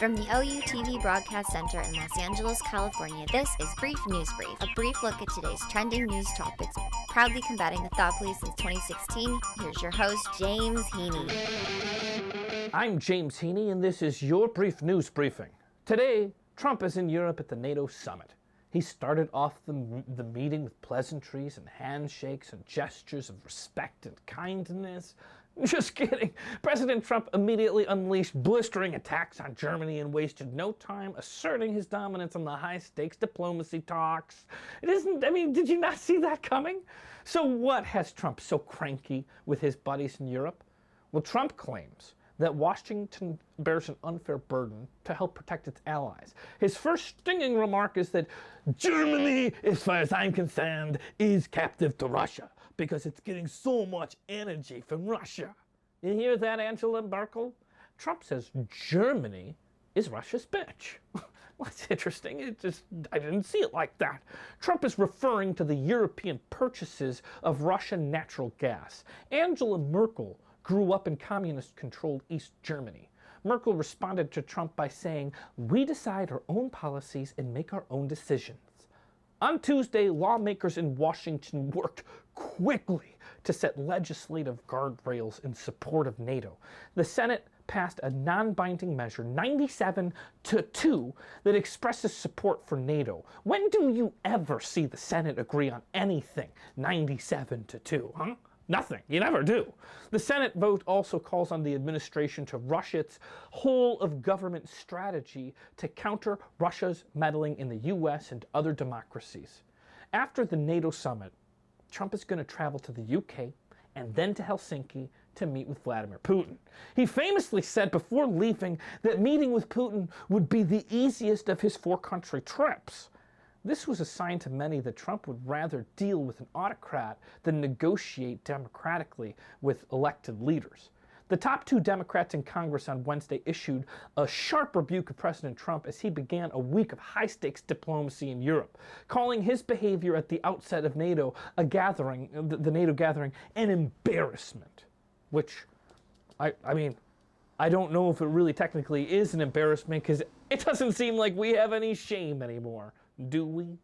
From the OU Broadcast Center in Los Angeles, California, this is Brief News Brief, a brief look at today's trending news topics, proudly combating the thought police since 2016. Here's your host, James Heaney. I'm James Heaney, and this is your Brief News Briefing. Today, Trump is in Europe at the NATO summit. He started off the meeting with pleasantries and handshakes and gestures of respect and kindness. Just kidding. President Trump immediately unleashed blistering attacks on Germany and wasted no time asserting his dominance on the high-stakes diplomacy talks. Did you not see that coming? So what has Trump so cranky with his buddies in Europe? Well, Trump claims that Washington bears an unfair burden to help protect its allies. His first stinging remark is that Germany, as far as I'm concerned, is captive to Russia because it's getting so much energy from Russia. You hear that, Angela Merkel? Trump says Germany is Russia's bitch. Well, that's interesting. I didn't see it like that. Trump is referring to the European purchases of Russian natural gas. Angela Merkel grew up in communist-controlled East Germany. Merkel responded to Trump by saying, "We decide our own policies and make our own decisions." On Tuesday, lawmakers in Washington worked quickly to set legislative guardrails in support of NATO. The Senate passed a non-binding measure, 97-2, that expresses support for NATO. When do you ever see the Senate agree on anything? 97-2, huh? Nothing. You never do. The Senate vote also calls on the administration to rush its whole-of-government strategy to counter Russia's meddling in the U.S. and other democracies. After the NATO summit, Trump is going to travel to the UK and then to Helsinki to meet with Vladimir Putin. He famously said before leaving that meeting with Putin would be the easiest of his four-country trips. This was a sign to many that Trump would rather deal with an autocrat than negotiate democratically with elected leaders. The top two Democrats in Congress on Wednesday issued a sharp rebuke of President Trump as he began a week of high-stakes diplomacy in Europe, calling his behavior at the outset of NATO the NATO gathering, an embarrassment. Which, I don't know if it really technically is an embarrassment because it doesn't seem like we have any shame anymore. Do we?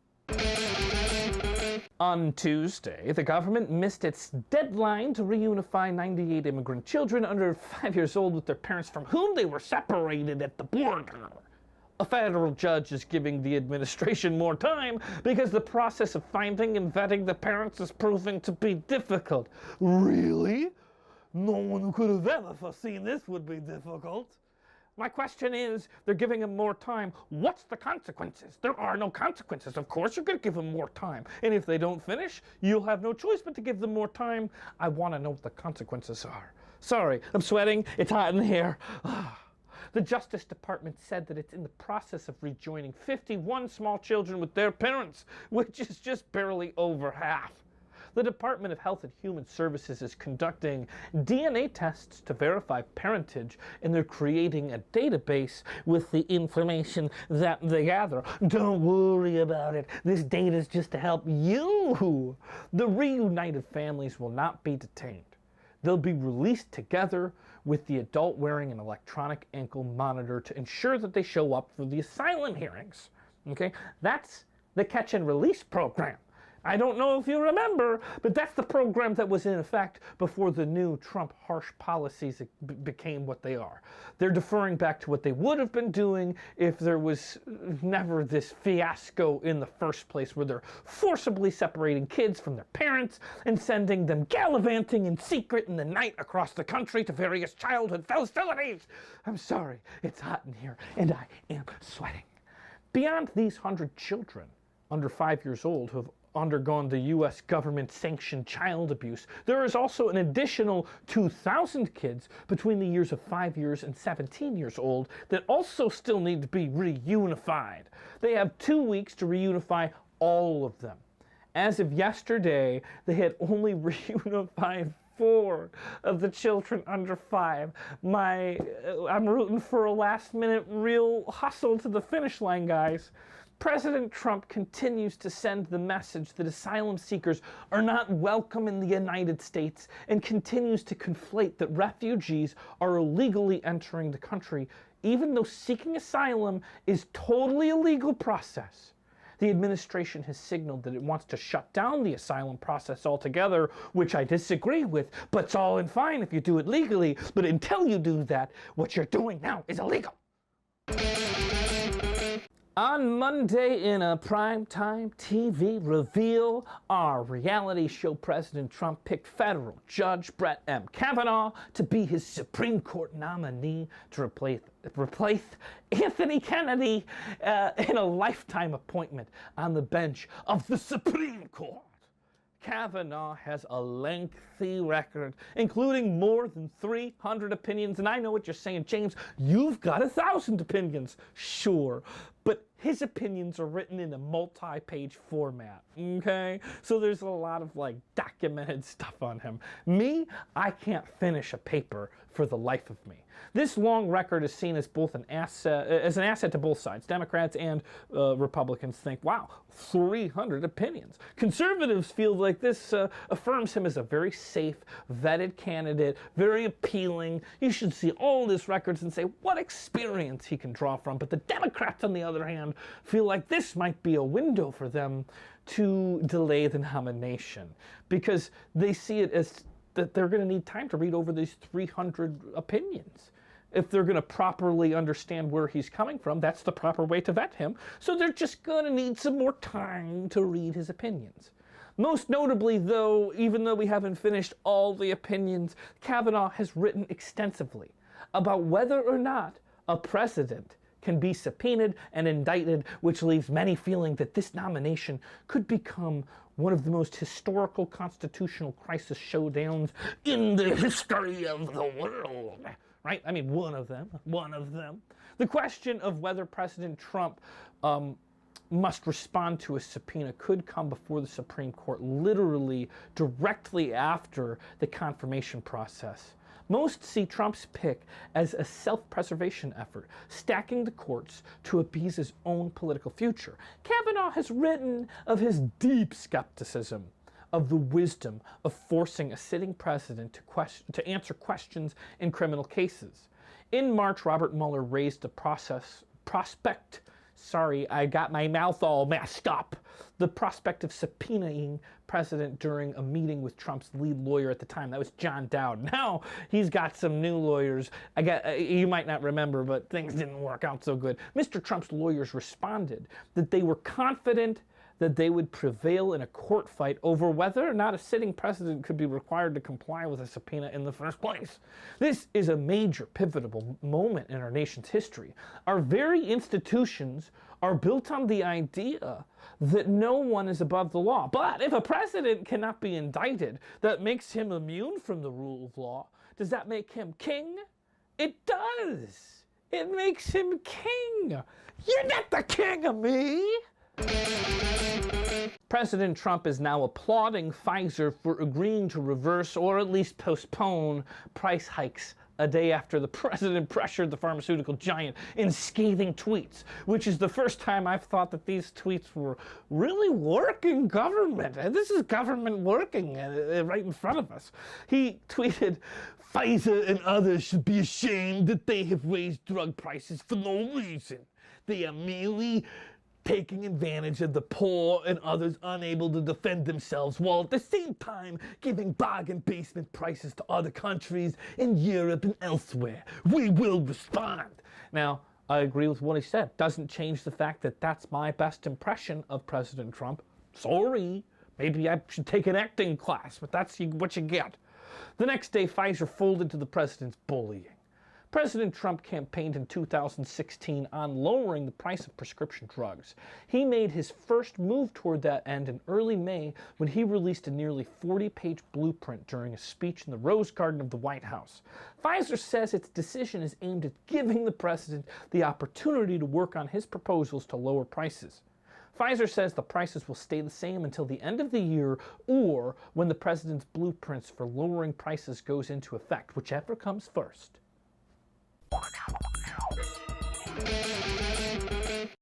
On Tuesday, the government missed its deadline to reunify 98 immigrant children under 5 years old with their parents from whom they were separated at the border. A federal judge is giving the administration more time because the process of finding and vetting the parents is proving to be difficult. Really? No one could have ever foreseen this would be difficult. My question is, they're giving them more time. What's the consequences? There are no consequences. Of course, you're going to give them more time. And if they don't finish, you'll have no choice but to give them more time. I want to know what the consequences are. Sorry, I'm sweating. It's hot in here. The Justice Department said that it's in the process of rejoining 51 small children with their parents, which is just barely over half. The Department of Health and Human Services is conducting DNA tests to verify parentage, and they're creating a database with the information that they gather. Don't worry about it. This data is just to help you. The reunited families will not be detained. They'll be released together with the adult wearing an electronic ankle monitor to ensure that they show up for the asylum hearings. Okay? That's the catch and release program. I don't know if you remember, but that's the program that was in effect before the new Trump harsh policies became what they are. They're deferring back to what they would have been doing if there was never this fiasco in the first place where they're forcibly separating kids from their parents and sending them gallivanting in secret in the night across the country to various childhood facilities. I'm sorry, it's hot in here and I am sweating. Beyond these 100 children under 5 years old who have undergone the U.S. government-sanctioned child abuse, there is also an additional 2,000 kids between the years of 5 years and 17 years old that also still need to be reunified. They have 2 weeks to reunify all of them. As of yesterday, they had only reunified 4 of the children under 5. I'm rooting for a last-minute real hustle to the finish line, guys. President Trump continues to send the message that asylum seekers are not welcome in the United States and continues to conflate that refugees are illegally entering the country even though seeking asylum is totally a legal process. The administration has signaled that it wants to shut down the asylum process altogether, which I disagree with, but it's all in fine if you do it legally. But until you do that, what you're doing now is illegal. On Monday in a primetime TV reveal, our reality show President Trump picked federal Judge Brett M. Kavanaugh to be his Supreme Court nominee to replace Anthony Kennedy in a lifetime appointment on the bench of the Supreme Court. Kavanaugh has a lengthy record, including more than 300 opinions. And I know what you're saying, James, you've got 1,000 opinions. Sure, but his opinions are written in a multi-page format, okay? So there's a lot of documented stuff on him. Me, I can't finish a paper for the life of me. This long record is seen as both an asset to both sides. Democrats and Republicans think, wow, 300 opinions. Conservatives feel like this affirms him as a very safe, vetted candidate, very appealing. You should see all his records and say what experience he can draw from. But the Democrats, on the other hand, feel like this might be a window for them to delay the nomination because they see it as that they're going to need time to read over these 300 opinions. If they're going to properly understand where he's coming from, that's the proper way to vet him. So they're just going to need some more time to read his opinions. Most notably, though, even though we haven't finished all the opinions, Kavanaugh has written extensively about whether or not a president can be subpoenaed and indicted, which leaves many feeling that this nomination could become one of the most historical constitutional crisis showdowns in the history of the world. Right? I mean, one of them. The question of whether President Trump must respond to a subpoena could come before the Supreme Court literally directly after the confirmation process. Most see Trump's pick as a self-preservation effort, stacking the courts to appease his own political future. Kavanaugh has written of his deep skepticism of the wisdom of forcing a sitting president to answer questions in criminal cases. In March, Robert Mueller raised the prospect of subpoenaing President during a meeting with Trump's lead lawyer at the time. That was John Dowd. Now he's got some new lawyers. You might not remember, but things didn't work out so good. Mr. Trump's lawyers responded that they were confident that they would prevail in a court fight over whether or not a sitting president could be required to comply with a subpoena in the first place. This is a major pivotal moment in our nation's history. Our very institutions are built on the idea that no one is above the law. But if a president cannot be indicted, that makes him immune from the rule of law. Does that make him king? It does. It makes him king. You're not the king of me. President Trump is now applauding Pfizer for agreeing to reverse or at least postpone price hikes a day after the president pressured the pharmaceutical giant in scathing tweets, which is the first time I've thought that these tweets were really working government. And this is government working right in front of us. He tweeted, "Pfizer and others should be ashamed that they have raised drug prices for no reason. They are merely taking advantage of the poor and others unable to defend themselves, while at the same time giving bargain basement prices to other countries in Europe and elsewhere. We will respond." Now, I agree with what he said. Doesn't change the fact that that's my best impression of President Trump. Sorry, maybe I should take an acting class, but that's what you get. The next day, Pfizer folded to the president's bullying. President Trump campaigned in 2016 on lowering the price of prescription drugs. He made his first move toward that end in early May when he released a nearly 40-page blueprint during a speech in the Rose Garden of the White House. Pfizer says its decision is aimed at giving the president the opportunity to work on his proposals to lower prices. Pfizer says the prices will stay the same until the end of the year or when the president's blueprints for lowering prices goes into effect, whichever comes first.